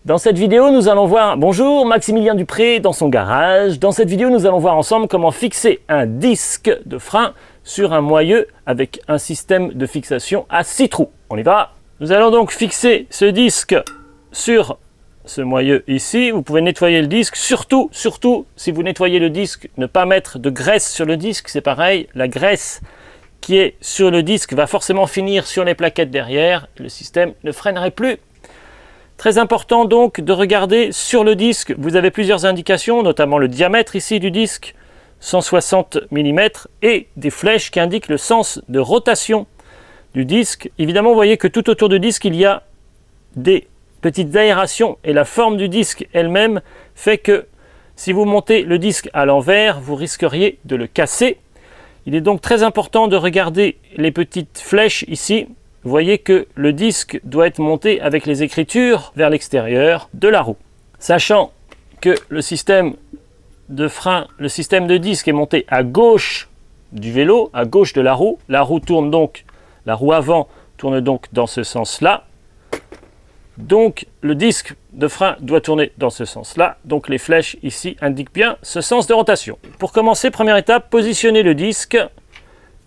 Dans cette vidéo, nous allons voir... Bonjour, Maximilien Dupré dans son garage. Dans cette vidéo, nous allons voir ensemble comment fixer un disque de frein sur un moyeu avec un système de fixation à 6 trous. On y va. Nous allons donc fixer ce disque sur ce moyeu ici. Vous pouvez nettoyer le disque. Surtout, si vous nettoyez le disque, ne pas mettre de graisse sur le disque. C'est pareil, la graisse qui est sur le disque va forcément finir sur les plaquettes derrière. Le système ne freinerait plus. Très important donc de regarder sur le disque. Vous avez plusieurs indications, notamment le diamètre ici du disque, 160 mm, et des flèches qui indiquent le sens de rotation du disque. Évidemment, vous voyez que tout autour du disque, il y a des petites aérations et la forme du disque elle-même fait que si vous montez le disque à l'envers, vous risqueriez de le casser. Il est donc très important de regarder les petites flèches ici. Vous voyez que le disque doit être monté avec les écritures vers l'extérieur de la roue. Sachant que le système de frein, le système de disque est monté à gauche du vélo, à gauche de la roue tourne donc, la roue avant tourne donc dans ce sens-là. Donc le disque de frein doit tourner dans ce sens-là. Donc les flèches ici indiquent bien ce sens de rotation. Pour commencer, première étape, positionnez le disque.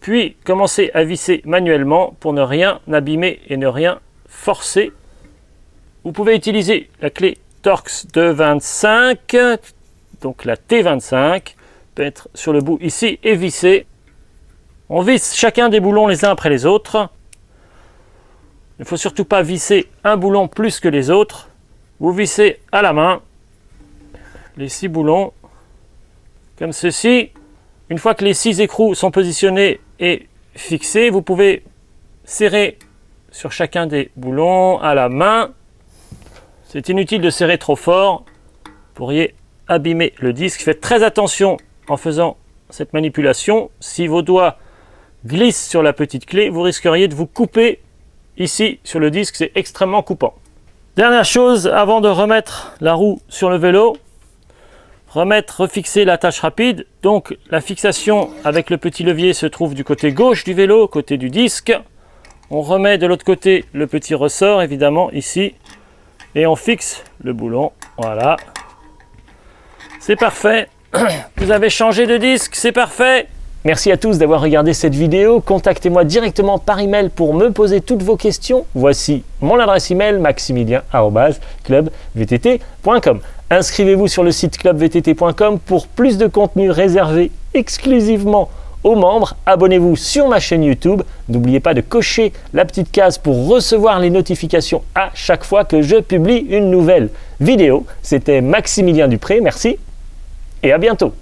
Puis, commencez à visser manuellement pour ne rien abîmer et ne rien forcer. Vous pouvez utiliser la clé Torx 225, donc la T25, peut être sur le bout ici et visser. On visse chacun des boulons les uns après les autres. Il ne faut surtout pas visser un boulon plus que les autres. Vous vissez à la main les 6 boulons, comme ceci. Une fois que les 6 écrous sont positionnés et fixés, vous pouvez serrer sur chacun des boulons à la main. C'est inutile de serrer trop fort, vous pourriez abîmer le disque. Faites très attention en faisant cette manipulation. Si vos doigts glissent sur la petite clé, vous risqueriez de vous couper ici sur le disque, c'est extrêmement coupant. Dernière chose, avant de remettre la roue sur le vélo, refixer l'attache rapide. Donc la fixation avec le petit levier se trouve du côté gauche du vélo, côté du disque. On remet de l'autre côté le petit ressort, évidemment, ici. Et on fixe le boulon. Voilà. C'est parfait. Vous avez changé de disque, c'est parfait. Merci à tous d'avoir regardé cette vidéo. Contactez-moi directement par email pour me poser toutes vos questions. Voici mon adresse email, maximilien@clubvtt.com. Inscrivez-vous sur le site clubvtt.com pour plus de contenu réservé exclusivement aux membres. Abonnez-vous sur ma chaîne YouTube. N'oubliez pas de cocher la petite case pour recevoir les notifications à chaque fois que je publie une nouvelle vidéo. C'était Maximilien Dupré, merci et à bientôt.